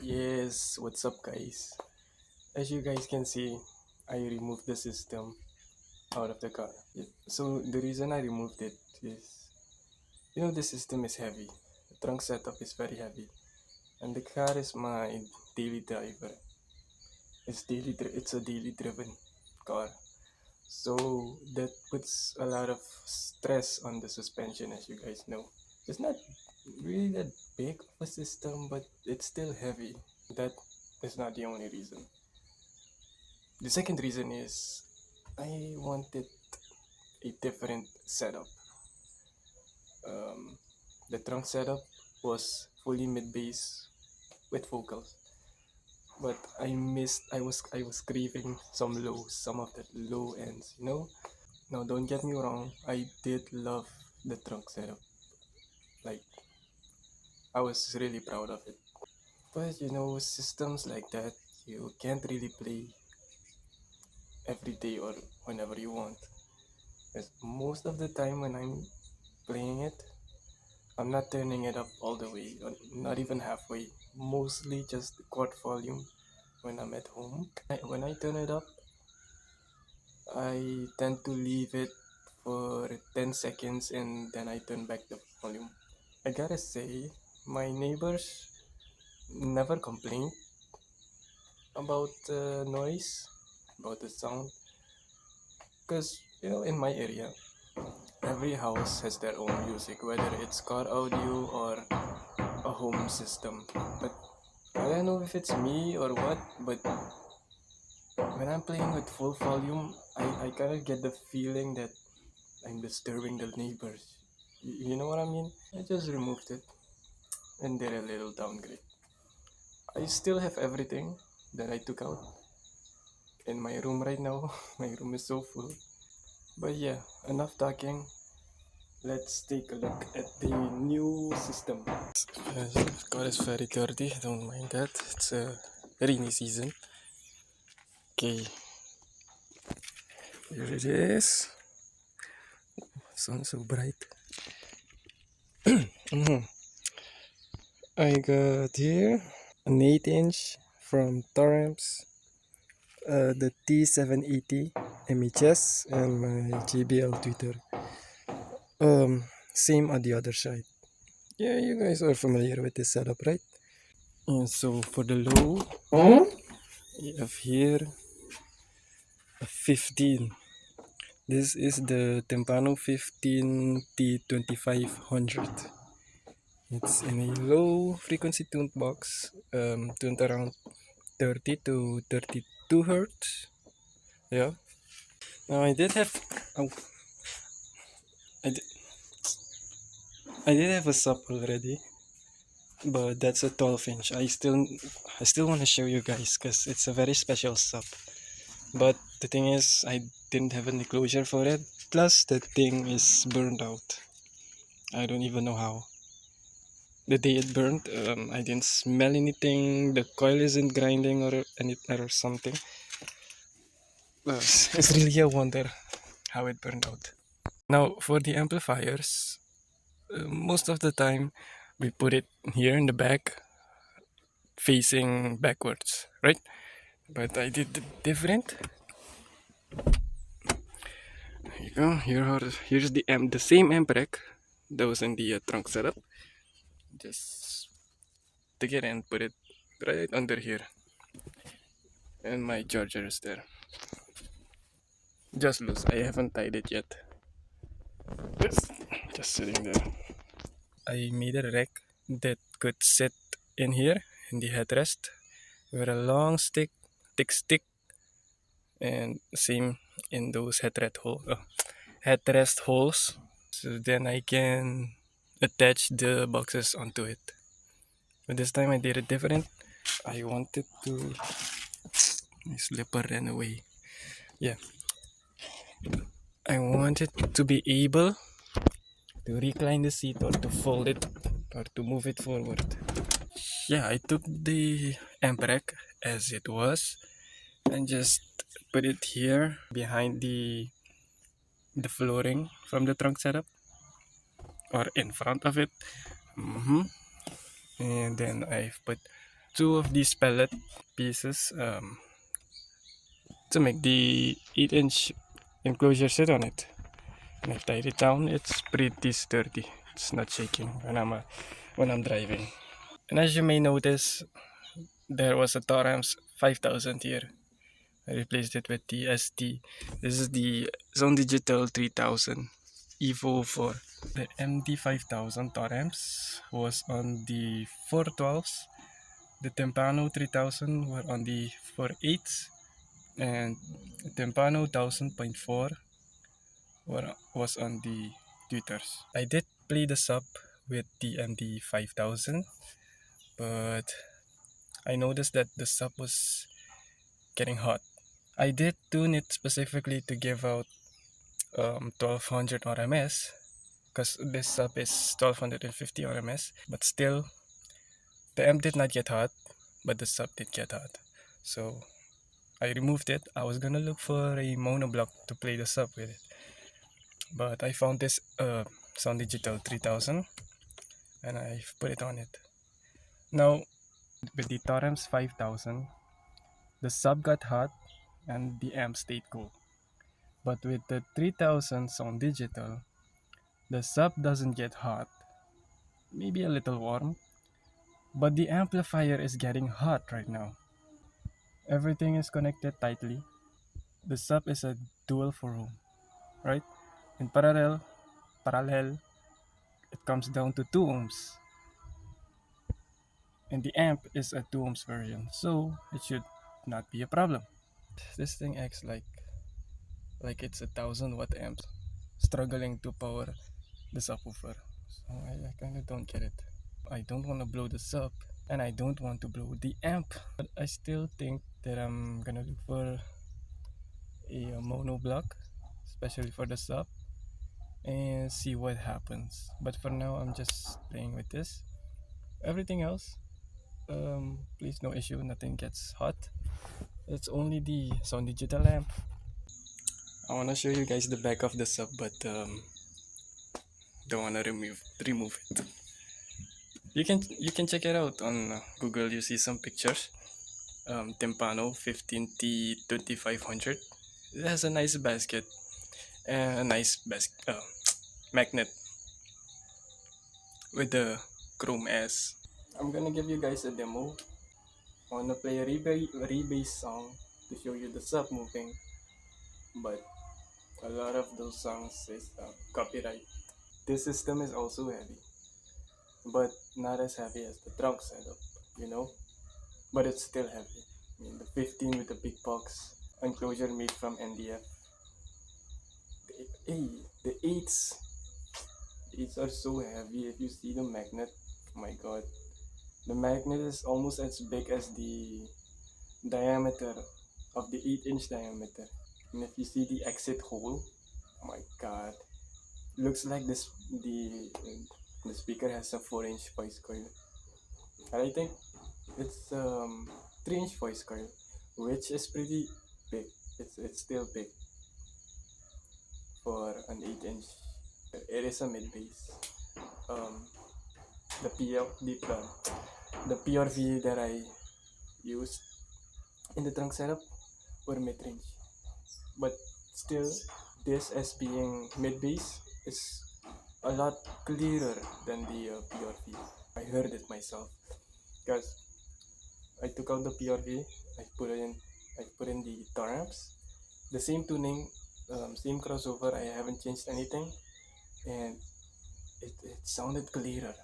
Yes, what's up, guys? As you guys can see, I removed the system out of the car. So the reason I removed it is, the system is heavy. The trunk setup is very heavy, and the car is my daily driver. It's a daily driven car, so that puts a lot of stress on the suspension, as you guys know. It's not really that big of a system, but it's still heavy. That is not the only reason. The second reason is I wanted a different setup. Um, the trunk setup was fully mid bass with vocals, but I was craving some lows, some of the low ends. Now don't get me wrong, I did love the trunk setup. Like, I was really proud of it. But systems like that, you can't really play every day or whenever you want. Because most of the time when I'm playing it, I'm not turning it up all the way, or not even halfway. Mostly just the quad volume when I'm at home. When I turn it up, I tend to leave it for 10 seconds and then I turn back the volume. I gotta say, my neighbors never complained about the noise, about the sound, because in my area, every house has their own music, whether it's car audio or a home system. But I don't know if it's me or what, but when I'm playing with full volume, I kind of get the feeling that I'm disturbing the neighbors. You know what I mean? I just removed it and did a little downgrade. I still have everything that I took out in my room right now. My room is so full. But yeah, enough talking. Let's take a look at the new system. Car is very dirty, don't mind that. It's a rainy season. Okay, here it is. Sun so bright. I got here an 8-inch from Torrams, the T780 MHS, and my JBL tweeter. Same on the other side. Yeah, you guys are familiar with this setup, right? And so for the low, you have here a 15. This is the Tempano 15 T2500. It's in a low frequency tuned box, tuned around 30 to 32 hertz. Yeah. Now I did have, oh, I did, I did have a sub already, but that's a 12-inch. I still want to show you guys because it's a very special sub. But the thing is, I didn't have any closure for it. Plus, the thing is burned out. I don't even know how. The day it burned, I didn't smell anything. The coil isn't grinding or something. It's really a wonder how it burned out. Now, for the amplifiers, most of the time we put it here in the back, facing backwards, right? But I did it different. Here you go. Here's the same amp rack that was in the trunk setup. Just take it and put it right under here, and my charger is there. Just loose. I haven't tied it yet. Just sitting there. I made a rack that could sit in here in the headrest with a long thick stick, and same in those headrest holes. So then I can attach the boxes onto it. But this time I did it different. I wanted to. My slipper ran away. Yeah. I wanted to be able to recline the seat or to fold it or to move it forward. Yeah, I took the amp rack as it was and just put it here behind the flooring from the trunk setup or in front of it. And then I've put two of these pellet pieces to make the 8-inch enclosure sit on it. And I've tied it down. It's pretty sturdy. It's not shaking when I'm driving. And as you may notice, there was a Torrams 5000 here. I replaced it with the ST. This is the Zone Digital 3000 Evo 4. The MD 5000 Torrams was on the 412s. The Tempano 3000 were on the 48s. And the Tempano 1000.4 was on the tweeters. I did play the sub with the MD 5000, but I noticed that the sub was getting hot. I did tune it specifically to give out 1200 RMS because this sub is 1250 RMS, but still the M did not get hot, but the sub did get hot. So I removed it. I was gonna look for a monoblock to play the sub with it, but I found this Sound Digital 3000 and I've put it on it. Now with the Torrams 5000, the sub got hot and the amp stayed cool. But with the 3000 Sound Digital, the sub doesn't get hot, maybe a little warm, but the amplifier is getting hot right now. Everything is connected tightly. The sub is a dual 4 ohm, right? In parallel, it comes down to 2 ohms. And the amp is a 2 ohms version, so it should not be a problem. This thing acts like it's a 1000 watt amp struggling to power the subwoofer. So I kind of don't get it. I don't want to blow the sub and I don't want to blow the amp, but I still think that I'm gonna look for a mono block, especially for the sub, and see what happens. But for now I'm just playing with this. Everything else, please, no issue, nothing gets hot. It's only the Sound Digital amp. I want to show you guys the back of the sub, but don't want to remove it. You can check it out on Google. You see some pictures. Timpano 15T 2500. It has a nice basket and a nice magnet with the chrome S. I'm gonna give you guys a demo. I wanna play a rebase song to show you the sub moving, but a lot of those songs is copyright. This system is also heavy, but not as heavy as the trunk setup, you know, but it's still heavy. I mean, the 15 with the big box enclosure made from NDF. The 8s, are so heavy. If you see the magnet, oh my god, the magnet is almost as big as the diameter of the 8-inch diameter. And if you see the exit hole, oh my god, looks like the speaker has a 4-inch voice coil. And I think it's 3-inch voice coil, which is pretty big. It's still big for an 8-inch. It is a mid bass. The PRV that I used in the trunk setup were mid range, but still, this as being mid bass is a lot clearer than the PRV. I heard it myself because I took out the PRV. I put in the Torrams, the same tuning, same crossover. I haven't changed anything, and it sounded clearer,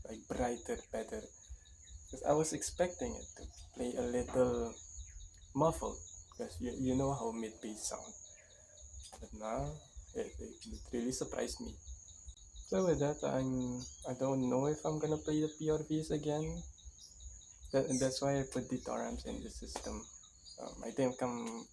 like brighter, better. Because I was expecting it to play a little muffled, because you know how mid bass sound. But now it really surprised me. So with that, I don't know if I'm gonna play the PRVs again. That's why I put the Torrams in the system. I think I'm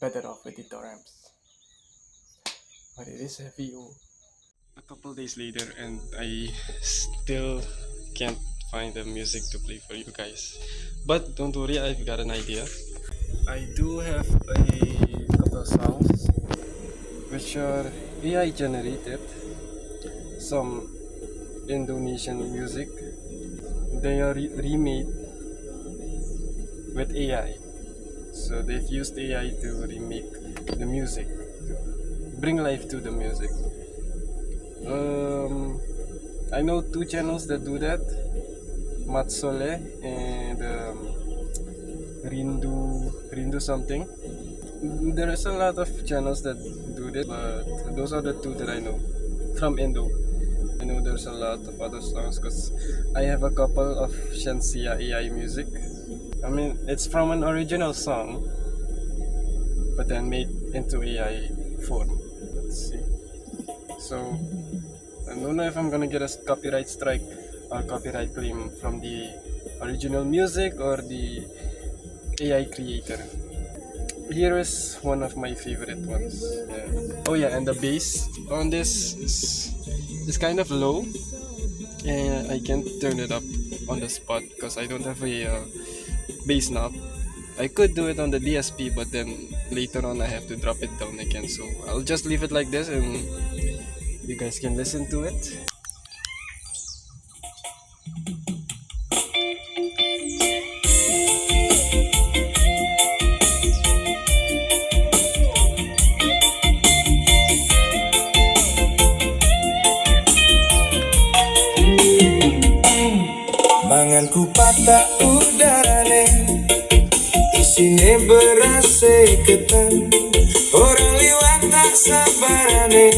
better off with the Torrams. But it is heavy. Oh. A couple days later, and I still can't find the music to play for you guys. But don't worry, I've got an idea. I do have a couple songs which are AI generated, some Indonesian music. They are remade with AI. So they've used AI to remake the music, to bring life to the music. I know two channels that do that, Matsole and Rindu something. There is a lot of channels that do this, but those are the two that I know from Indo. I know there's a lot of other songs because I have a couple of Shensia AI music. I mean, it's from an original song, but then made into AI form. Let's see. So, I don't know if I'm gonna get a copyright strike or copyright claim from the original music or the AI creator. Here is one of my favorite ones. Yeah. Oh yeah, and the bass on this is kind of low, and I can't turn it up on the spot because I don't have a bass knob. I could do it on the DSP, but then later on I have to drop it down again. So I'll just leave it like this, and you guys can listen to it. Manganku patah udarane, isine beras ketan. Orang liwat tak sabarane,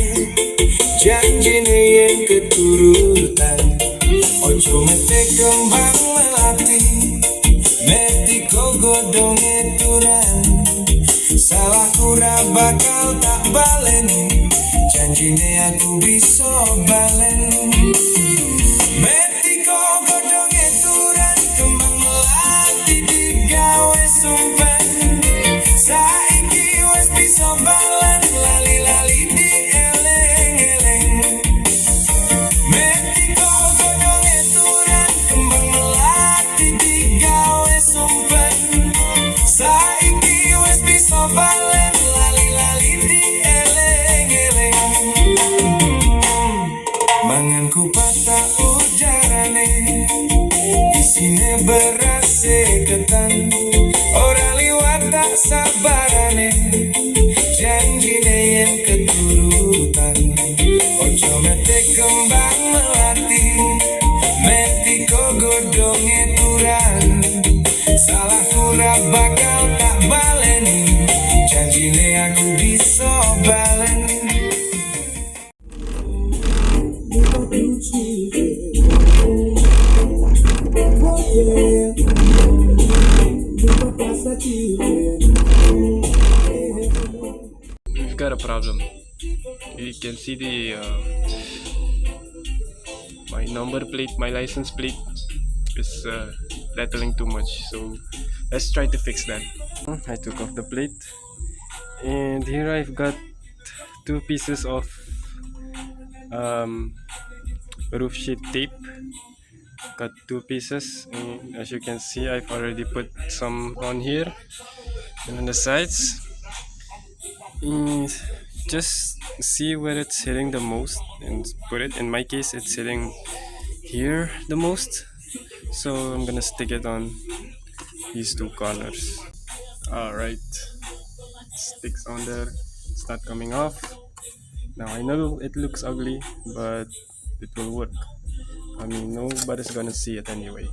janjine yang keturutan. Ojo mete kembang melati, meti godong eturan. Salah kura bakal tak baleni, janjine aku bisa balen. Meti godong eturan, kembang melati digawe sumpen. Saiki wes bisa balen, lali-lali dieleng-eleng. Meti godong eturan, kembang melati digawe sumpen. Saiki wes bisa balen, lali-lali dieleng-eleng. Manganku patah ujarane, isine beras ketan. Ora liwat tak sabarane, janjine yang keturutan. Ojo mete kembang melati, meti godong eturan. Salah kura bakal tak baleni, janjine aku bisa balen. We've got a problem. You can see the my number plate, my license plate is rattling too much. So let's try to fix that. I took off the plate, and here I've got two pieces of roof sheet tape. Got two pieces, and as you can see, I've already put some on here and on the sides. And just see where it's hitting the most and put it. In my case, it's hitting here the most, so I'm gonna stick it on these two corners. Alright, sticks on there. It's not coming off. Now I know it looks ugly, but it will work. I mean, nobody's gonna see it anyway.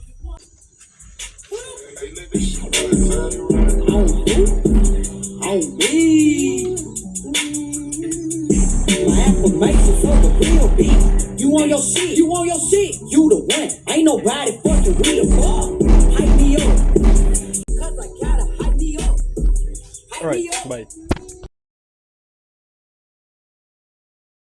You on your shit, you the one. Ain't nobody fucking with the ball. Hype me up, cause I gotta hype me up. Alright, bye.